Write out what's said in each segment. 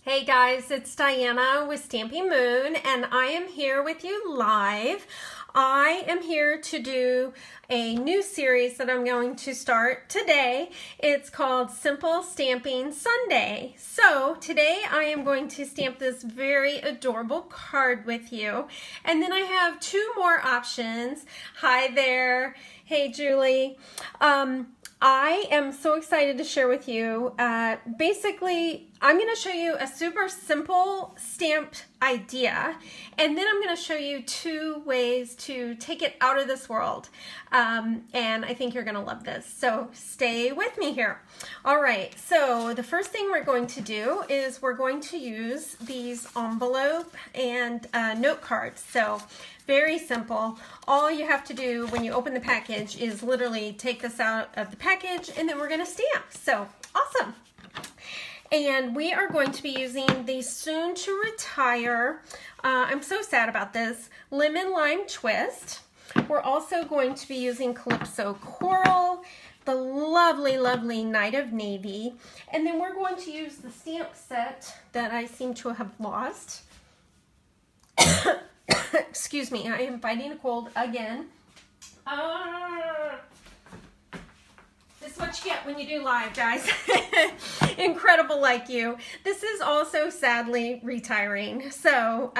Hey guys, it's Diana with Stampin' Moon, and I am here with you live. I am here to do a new series that I'm going to start today. It's called Simple Stamping Sunday. So today I am going to stamp this very adorable card with you. And then I have two more options. Hi there. Hey Julie. I am so excited to share with you. Basically, I'm going to show you a super simple stamped idea, and then I'm going to show you two ways to take it out of this world. And I think you're going to love this. So stay with me here. All right, so the first thing we're going to do is we're going to use these envelope and note cards. So very simple. All you have to do when you open the package is literally take this out of the package, and then we're going to stamp. So awesome. And we are going to be using the soon to retire, I'm so sad about this, lemon lime twist. We're also going to be using Calypso Coral, the lovely, lovely Night of Navy. And then we're going to use the stamp set that I seem to have lost. Excuse me, I am fighting a cold again. This is what you get when you do live, guys. Incredible like you. This is also sadly retiring, so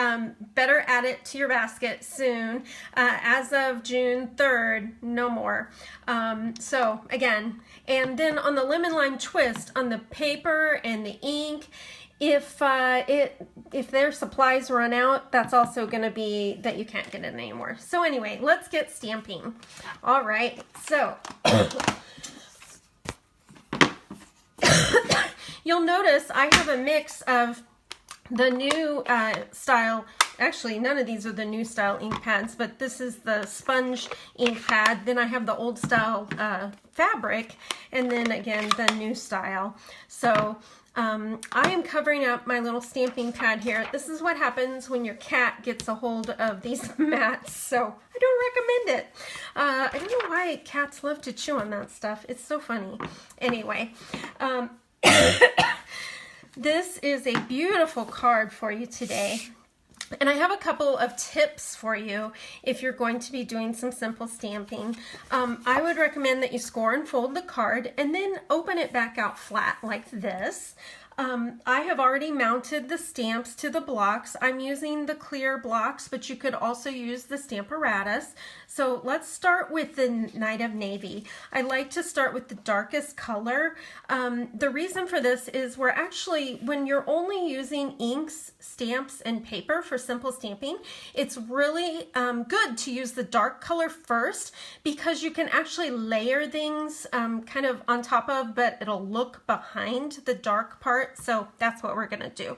better add it to your basket soon. As of June 3rd, no more. So again, and then on the lemon lime twist, on the paper and the ink, if their supplies run out, that's also going to be that you can't get it anymore. So anyway, let's get stamping. All right, so you'll notice I have a mix of the new style. Actually, none of these are the new style ink pads, but this is the sponge ink pad. Then I have the old style fabric, and then again the new style. So I am covering up my little stamping pad here. This is what happens when your cat gets a hold of these mats, so I don't recommend it. I don't know why cats love to chew on that stuff. It's so funny. Anyway, this is a beautiful card for you today. And I have a couple of tips for you if you're going to be doing some simple stamping. I would recommend that you score and fold the card and then open it back out flat like this. I have already mounted the stamps to the blocks. I'm using the clear blocks, but you could also use the Stamparatus. So let's start with the Night of Navy. I like to start with the darkest color. The reason for this is we're actually, when you're only using inks, stamps, and paper for simple stamping, it's really good to use the dark color first, because you can actually layer things kind of on top of, but it'll look behind the dark part. So that's what we're going to do.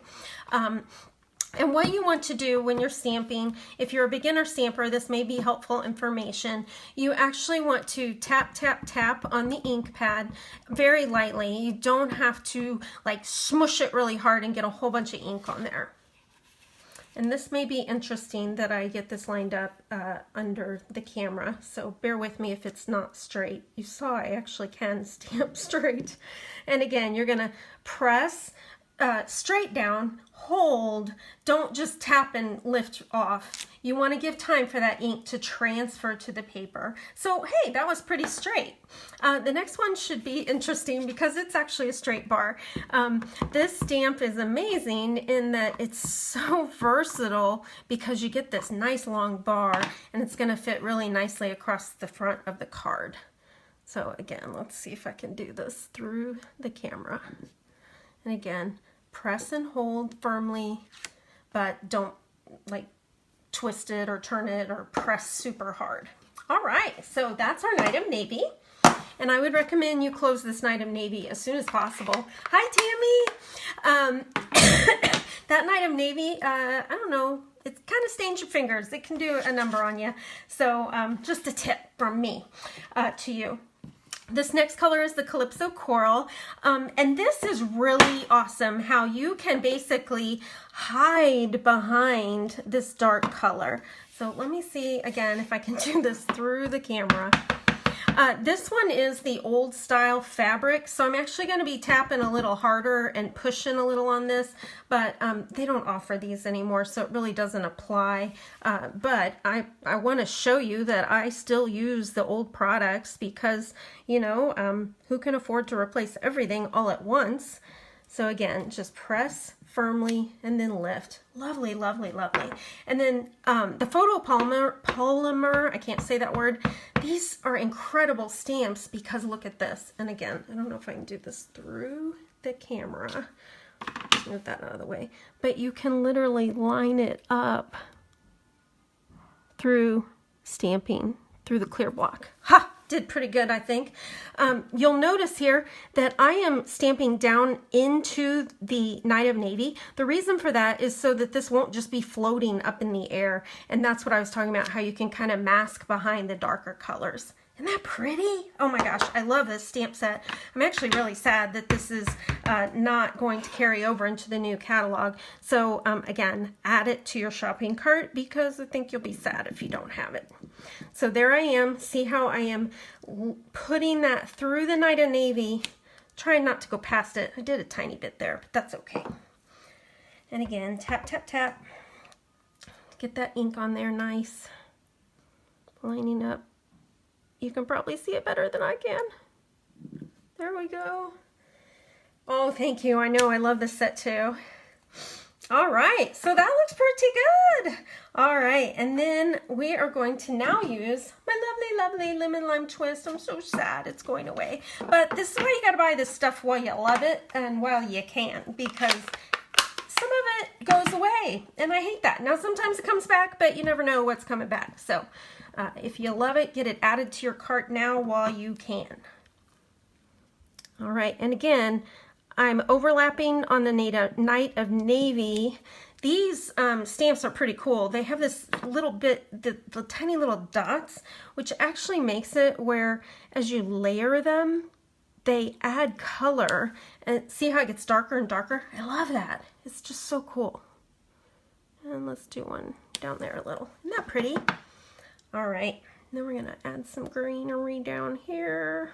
And what you want to do when you're stamping, if you're a beginner stamper, this may be helpful information. You actually want to tap, tap, tap on the ink pad very lightly. You don't have to like smush it really hard and get a whole bunch of ink on there. And this may be interesting that I get this lined up under the camera, so bear with me if it's not straight. You saw I actually can stamp straight. And again, you're gonna press straight down, hold, don't just tap and lift off. You want to give time for that ink to transfer to the paper. So hey, that was pretty straight. The next one should be interesting because it's actually a straight bar. This stamp is amazing in that it's so versatile because you get this nice long bar, and it's going to fit really nicely across the front of the card. So again, let's see if I can do this through the camera. And again, press and hold firmly, but don't like twist it or turn it or press super hard. All right, so that's our Night of Navy. And I would recommend you close this Night of Navy as soon as possible. Hi, Tammy. That Night of Navy, I don't know, it kind of stains your fingers. It can do a number on you. So just a tip from me to you. This next color is the Calypso Coral, and this is really awesome how you can basically hide behind this dark color. So let me see again if I can do this through the camera. This one is the old style fabric, so I'm actually going to be tapping a little harder and pushing a little on this, but they don't offer these anymore, so it really doesn't apply. But I want to show you that I still use the old products because, you know, who can afford to replace everything all at once? So again, just press firmly and then lift. Lovely, lovely, lovely. And then the photopolymer, I can't say that word. These are incredible stamps because look at this. And again, I don't know if I can do this through the camera. Just move that out of the way. But you can literally line it up through stamping through the clear block. Ha! Did pretty good, I think. You'll notice here that I am stamping down into the Night of Navy. The reason for that is so that this won't just be floating up in the air, and that's what I was talking about, how you can kind of mask behind the darker colors. Isn't that pretty? Oh my gosh, I love this stamp set. I'm actually really sad that this is not going to carry over into the new catalog. So again, add it to your shopping cart because I think you'll be sad if you don't have it. So there I am. See how I am putting that through the Night of Navy, trying not to go past it. I did a tiny bit there, but that's okay. And again, tap, tap, tap. Get that ink on there nice. Lining up. You can probably see it better than I can. There we go. Oh, thank you. I know I love this set too. All right, so that looks pretty good. All right, and then we are going to now use my lovely, lovely lemon lime twist. I'm so sad it's going away. But this is why you gotta buy this stuff while you love it and while you can, because some of it goes away, and I hate that. Now, sometimes it comes back, but you never know what's coming back. So if you love it, get it added to your cart now while you can. All right, and again, I'm overlapping on the Night of Navy. These stamps are pretty cool. They have this little bit, the tiny little dots, which actually makes it where as you layer them, they add color. And see how it gets darker and darker? I love that. It's just so cool. And let's do one down there a little. Isn't that pretty? All right, then we're gonna add some greenery down here.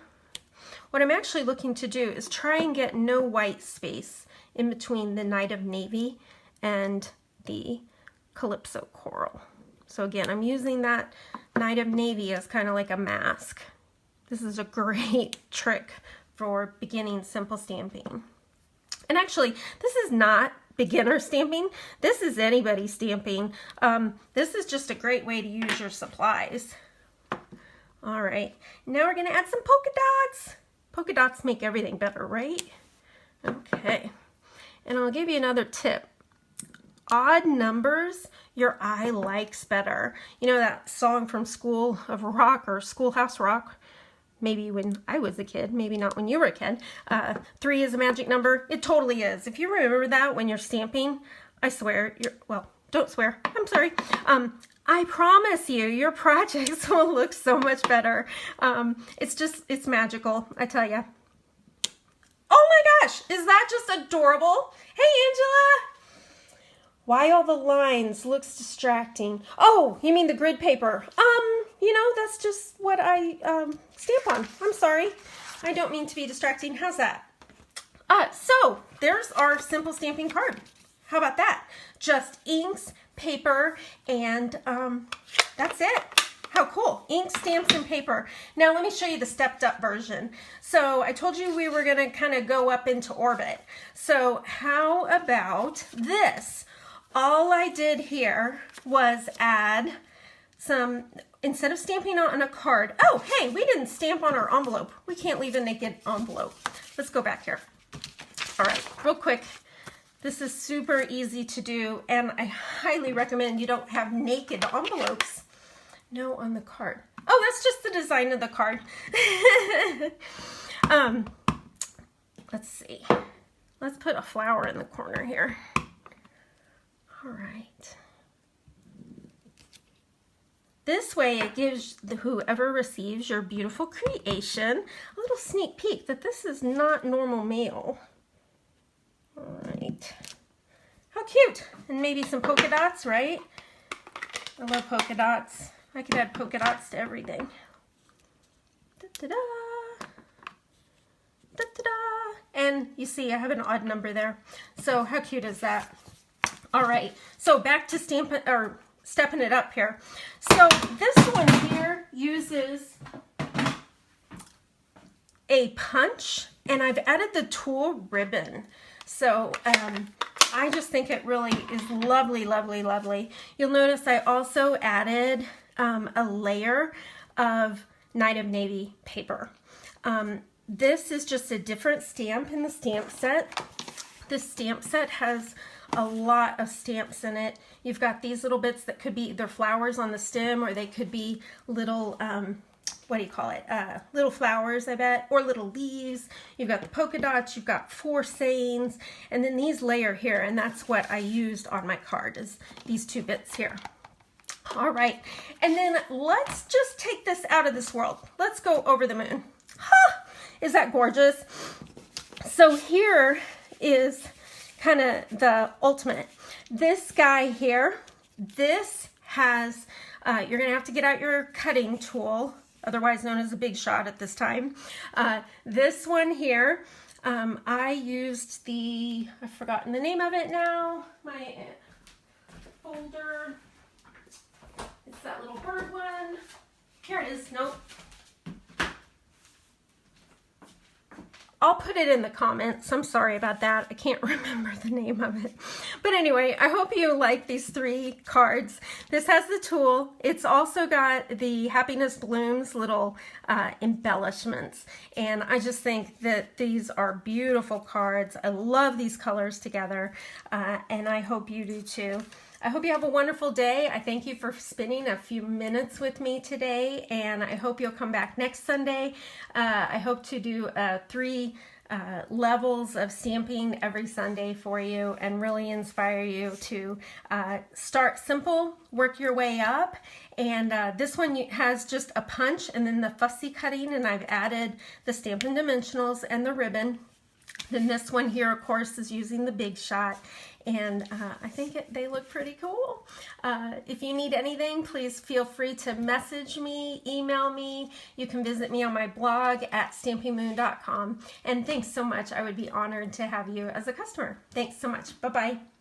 What I'm actually looking to do is try and get no white space in between the Night of Navy and the Calypso Coral. So again, I'm using that Night of Navy as kind of like a mask. This is a great trick for beginning simple stamping. And actually, this is not beginner stamping. This is anybody stamping. This is just a great way to use your supplies. All right, now we're gonna add some polka dots. Polka dots make everything better, right? Okay, and I'll give you another tip. Odd numbers, your eye likes better. You know that song from School of Rock or Schoolhouse Rock? Maybe when I was a kid, maybe not when you were a kid. 3 is a magic number. It totally is. If you remember that when you're stamping, I swear, well, don't swear. I'm sorry. I promise you, your projects will look so much better. It's magical, I tell you. Oh my gosh, is that just adorable? Hey, Angela. Why all the lines looks distracting. Oh, you mean the grid paper. You know, that's just what I stamp on. I'm sorry. I don't mean to be distracting. How's that? So there's our simple stamping card. How about that? Just inks, paper, and that's it. How cool. Ink, stamps, and paper. Now let me show you the stepped up version. So I told you we were gonna kind of go up into orbit. So how about this? All I did here was add some, instead of stamping on a card, oh, hey, we didn't stamp on our envelope. We can't leave a naked envelope. Let's go back here. All right, real quick. This is super easy to do, and I highly recommend you don't have naked envelopes. No, on the card. Oh, that's just the design of the card. Let's see. Let's put a flower in the corner here. All right. This way it gives whoever receives your beautiful creation a little sneak peek that this is not normal mail. All right. How cute. And maybe some polka dots, right? I love polka dots. I could add polka dots to everything. Ta-da! Da-da-da! And you see I have an odd number there. So how cute is that? All right, so back to stepping it up here. So this one here uses a punch, and I've added the tulle ribbon. So I just think it really is lovely, lovely, lovely. You'll notice I also added a layer of Night of Navy paper. This is just a different stamp in the stamp set. This stamp set has a lot of stamps in it. You've got these little bits that could be either flowers on the stem, or they could be little, what do you call it? Little flowers, I bet, or little leaves. You've got the polka dots, you've got 4 sayings, and then these layer here, and that's what I used on my card, is these 2 bits here. All right, and then let's just take this out of this world. Let's go over the moon. Ha! Is that gorgeous? So here is kind of the ultimate. This guy here, this has, you're going to have to get out your cutting tool, otherwise known as a big shot at this time. This one here, I used the, I've forgotten the name of it now, my folder. It's that little bird one. Here it is. Nope. I'll put it in the comments. I'm sorry about that. I can't remember the name of it. But anyway, I hope you like these 3 cards. This has the tool. It's also got the Happiness Blooms little embellishments. And I just think that these are beautiful cards. I love these colors together. And I hope you do too. I hope you have a wonderful day. I thank you for spending a few minutes with me today, and I hope you'll come back next Sunday. I hope to do 3 levels of stamping every Sunday for you and really inspire you to start simple, work your way up. And this one has just a punch and then the fussy cutting, and I've added the Stampin' Dimensionals and the ribbon. Then this one here, of course, is using the big shot, and I think they look pretty cool. If you need anything, please feel free to message me, email me. You can visit me on my blog at stampingmoon.com. And thanks so much. I would be honored to have you as a customer. Thanks so much. Bye-bye.